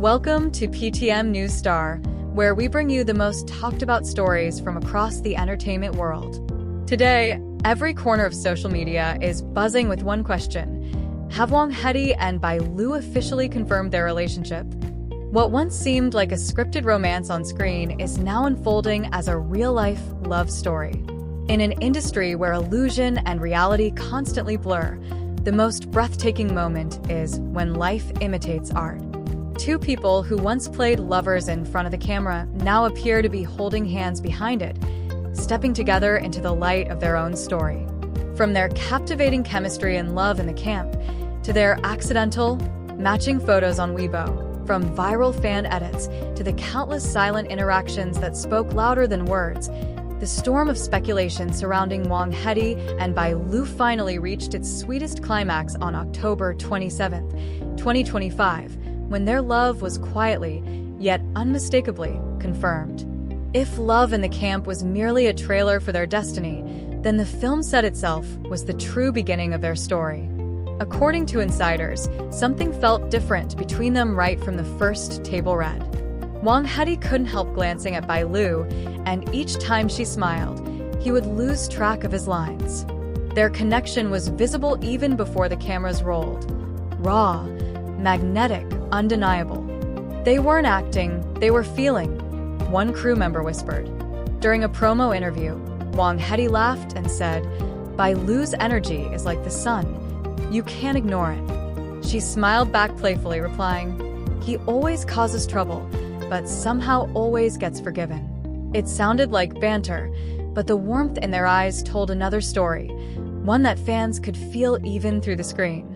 Welcome to PTM News Star, where we bring you the most talked about stories from across the entertainment world. Today, every corner of social media is buzzing with one question. Have Wang, HeDi, and BaiLu officially confirmed their relationship? What once seemed like a scripted romance on screen is now unfolding as a real-life love story. In an industry where illusion and reality constantly blur, the most breathtaking moment is when life imitates art. Two people who once played lovers in front of the camera now appear to be holding hands behind it, stepping together into the light of their own story. From their captivating chemistry and love in the camp, to their accidental, matching photos on Weibo, from viral fan edits to the countless silent interactions that spoke louder than words, the storm of speculation surrounding Wang, HeDi, and BaiLu finally reached its sweetest climax on October 27, 2025, when their love was quietly, yet unmistakably, confirmed. If love in the camp was merely a trailer for their destiny, then the film set itself was the true beginning of their story. According to insiders, something felt different between them right from the first table read. Wang, HeDi couldn't help glancing at BaiLu, and each time she smiled, he would lose track of his lines. Their connection was visible even before the cameras rolled. Raw, magnetic, undeniable. They weren't acting, they were feeling, one crew member whispered. During a promo interview, Wang, HeDi laughed and said, "BaiLu's energy is like the sun. You can't ignore it." She smiled back playfully, replying, "He always causes trouble, but somehow always gets forgiven." It sounded like banter, but the warmth in their eyes told another story, one that fans could feel even through the screen.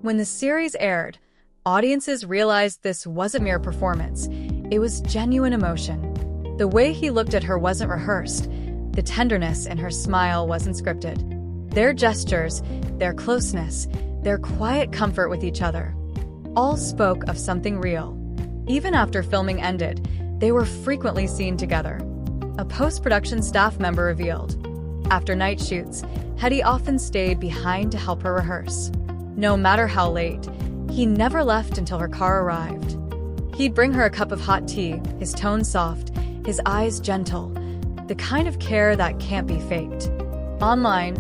When the series aired, audiences realized this wasn't mere performance, it was genuine emotion. The way he looked at her wasn't rehearsed, the tenderness in her smile wasn't scripted. Their gestures, their closeness, their quiet comfort with each other, all spoke of something real. Even after filming ended, they were frequently seen together. A post-production staff member revealed, after night shoots, HeDi often stayed behind to help her rehearse. No matter how late, he never left until her car arrived. He'd bring her a cup of hot tea, his tone soft, his eyes gentle, the kind of care that can't be faked. Online,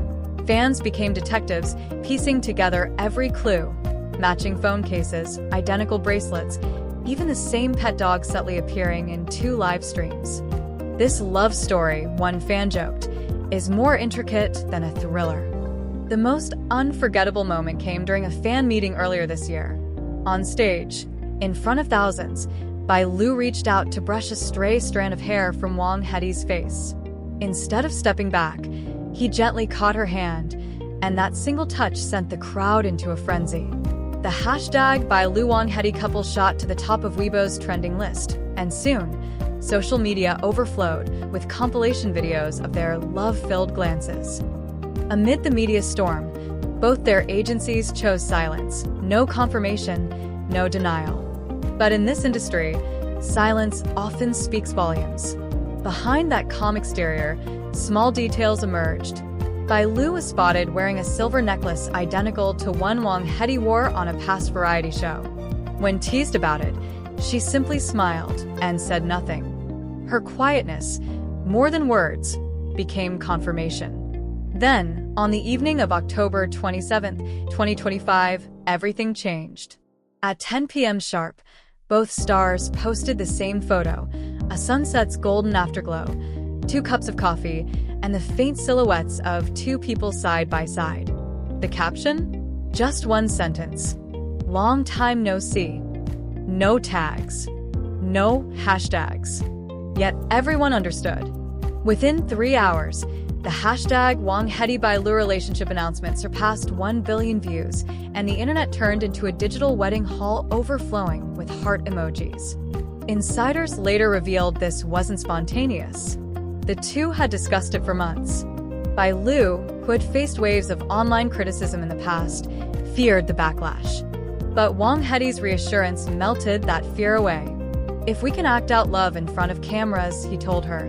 fans became detectives, piecing together every clue. Matching phone cases, identical bracelets, even the same pet dog subtly appearing in 2 live streams. This love story, one fan joked, is more intricate than a thriller. The most unforgettable moment came during a fan meeting earlier this year. On stage, in front of thousands, BaiLu reached out to brush a stray strand of hair from Wang, HeDi's face. Instead of stepping back, he gently caught her hand, and that single touch sent the crowd into a frenzy. The hashtag BaiLu Wang HeDi couple shot to the top of Weibo's trending list, and soon, social media overflowed with compilation videos of their love-filled glances. Amid the media storm, both their agencies chose silence, no confirmation, no denial. But in this industry, silence often speaks volumes. Behind that calm exterior, small details emerged. BaiLu was spotted wearing a silver necklace identical to one Wang, HeDi wore on a past variety show. When teased about it, she simply smiled and said nothing. Her quietness, more than words, became confirmation. Then, on the evening of October 27, 2025, everything changed. At 10 p.m. sharp, both stars posted the same photo, a sunset's golden afterglow, 2 cups of coffee, and the faint silhouettes of 2 people side by side. The caption? Just one sentence. Long time no see. No tags. No hashtags. Yet everyone understood. Within 3 hours, the hashtag Wang, HeDi, BaiLu relationship announcement surpassed 1 billion views, and the internet turned into a digital wedding hall overflowing with heart emojis. Insiders later revealed this wasn't spontaneous. The two had discussed it for months. BaiLu, who had faced waves of online criticism in the past, feared the backlash. But Wang, HeDi's reassurance melted that fear away. "If we can act out love in front of cameras," he told her,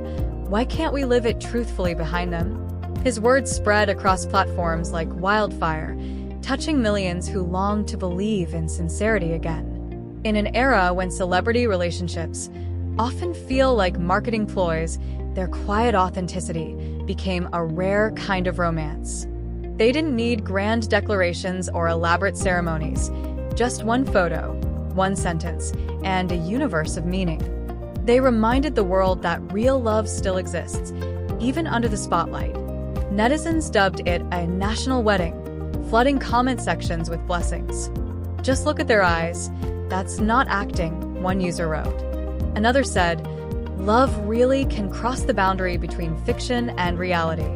"why can't we live it truthfully behind them?" His words spread across platforms like wildfire, touching millions who longed to believe in sincerity again. In an era when celebrity relationships often feel like marketing ploys, their quiet authenticity became a rare kind of romance. They didn't need grand declarations or elaborate ceremonies, just one photo, one sentence, and a universe of meaning. They reminded the world that real love still exists, even under the spotlight. Netizens dubbed it a national wedding, flooding comment sections with blessings. "Just look at their eyes. That's not acting," one user wrote. Another said, "Love really can cross the boundary between fiction and reality."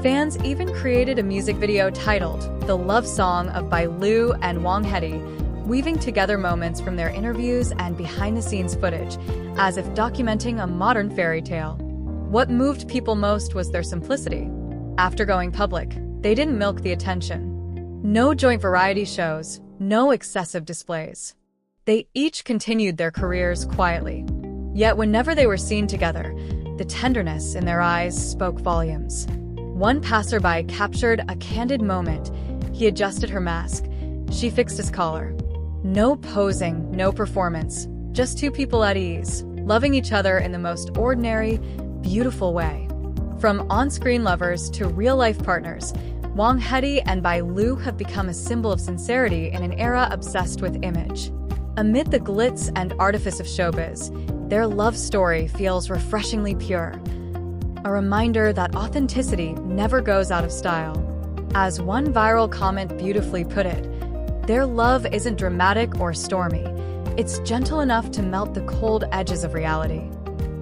Fans even created a music video titled "The Love Song of BaiLu and Wang HeDi," weaving together moments from their interviews and behind-the-scenes footage, as if documenting a modern fairy tale. What moved people most was their simplicity. After going public, they didn't milk the attention. No joint variety shows, no excessive displays. They each continued their careers quietly. Yet whenever they were seen together, the tenderness in their eyes spoke volumes. One passerby captured a candid moment. He adjusted her mask. She fixed his collar. No posing, no performance, just two people at ease, loving each other in the most ordinary, beautiful way. From on-screen lovers to real-life partners, Wang HeDi and BaiLu have become a symbol of sincerity in an era obsessed with image. Amid the glitz and artifice of showbiz, their love story feels refreshingly pure. A reminder that authenticity never goes out of style. As one viral comment beautifully put it, their love isn't dramatic or stormy. It's gentle enough to melt the cold edges of reality.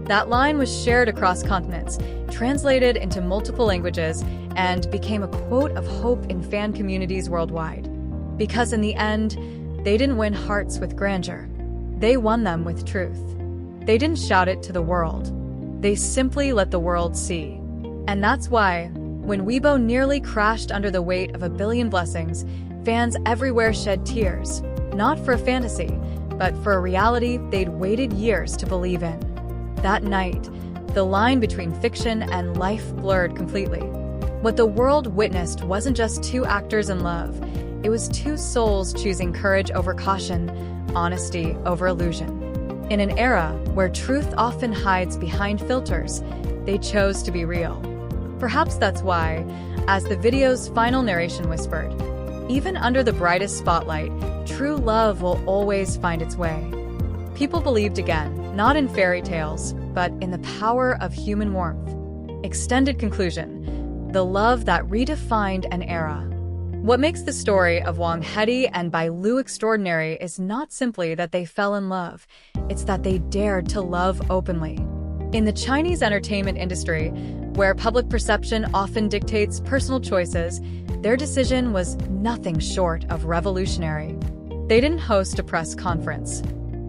That line was shared across continents, translated into multiple languages, and became a quote of hope in fan communities worldwide. Because in the end, they didn't win hearts with grandeur. They won them with truth. They didn't shout it to the world. They simply let the world see. And that's why, when Weibo nearly crashed under the weight of 1 billion blessings, fans everywhere shed tears, not for a fantasy, but for a reality they'd waited years to believe in. That night, the line between fiction and life blurred completely. What the world witnessed wasn't just two actors in love. It was two souls choosing courage over caution, honesty over illusion. In an era where truth often hides behind filters, they chose to be real. Perhaps that's why, as the video's final narration whispered, even under the brightest spotlight, true love will always find its way. People believed again, not in fairy tales, but in the power of human warmth. Extended conclusion: the love that redefined an era. What makes the story of Wang HeDi and BaiLu extraordinary is not simply that they fell in love, it's that they dared to love openly. In the Chinese entertainment industry, where public perception often dictates personal choices, their decision was nothing short of revolutionary. They didn't host a press conference.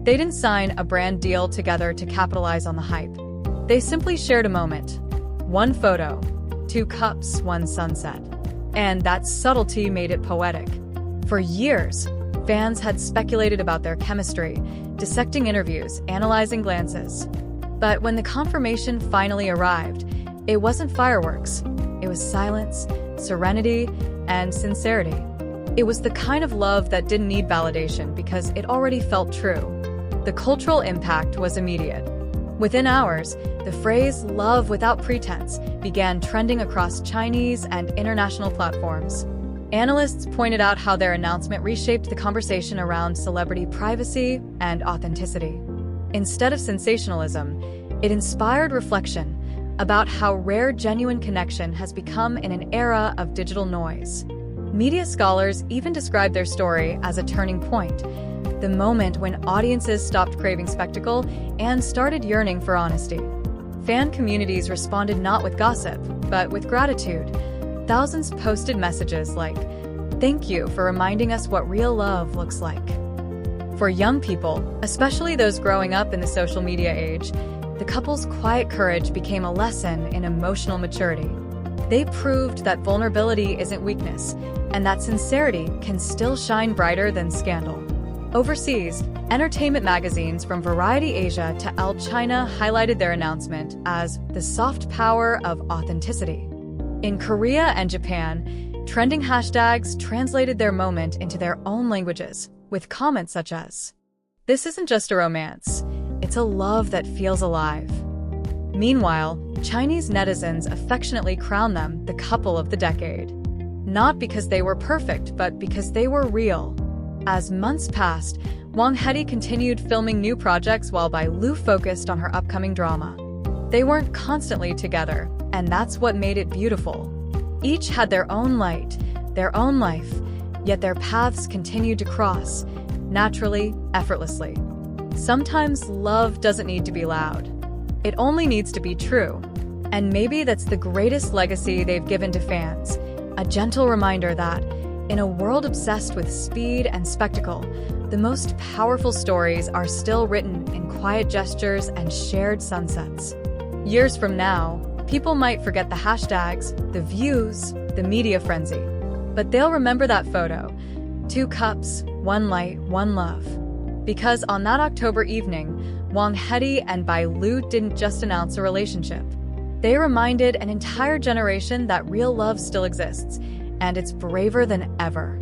They didn't sign a brand deal together to capitalize on the hype. They simply shared a moment. One photo, two cups, one sunset. And that subtlety made it poetic. For years, fans had speculated about their chemistry, dissecting interviews, analyzing glances. But when the confirmation finally arrived, it wasn't fireworks. It was silence, serenity, and sincerity. It was the kind of love that didn't need validation because it already felt true. The cultural impact was immediate. Within hours, the phrase "love without pretense" began trending across Chinese and international platforms. Analysts pointed out how their announcement reshaped the conversation around celebrity privacy and authenticity. Instead of sensationalism, it inspired reflection about how rare genuine connection has become in an era of digital noise. Media scholars even describe their story as a turning point, the moment when audiences stopped craving spectacle and started yearning for honesty. Fan communities responded not with gossip, but with gratitude. Thousands posted messages like, "Thank you for reminding us what real love looks like." For young people, especially those growing up in the social media age, the couple's quiet courage became a lesson in emotional maturity. They proved that vulnerability isn't weakness, and that sincerity can still shine brighter than scandal. Overseas, entertainment magazines from Variety Asia to Elle China highlighted their announcement as the soft power of authenticity. In Korea and Japan, trending hashtags translated their moment into their own languages, with comments such as, This isn't just a romance, it's a love that feels alive. Meanwhile, Chinese netizens affectionately crown them the couple of the decade. Not because they were perfect, but because they were real. As months passed, Wang HeDi continued filming new projects while BaiLu focused on her upcoming drama. They weren't constantly together, and that's what made it beautiful. Each had their own light, their own life, yet their paths continued to cross, naturally, effortlessly. Sometimes love doesn't need to be loud. It only needs to be true. And maybe that's the greatest legacy they've given to fans, a gentle reminder that, in a world obsessed with speed and spectacle, the most powerful stories are still written in quiet gestures and shared sunsets. Years from now, people might forget the hashtags, the views, the media frenzy. But they'll remember that photo. 2 cups, 1 light, 1 love. Because on that October evening, Wang HeDi and BaiLu didn't just announce a relationship. They reminded an entire generation that real love still exists, and it's braver than ever.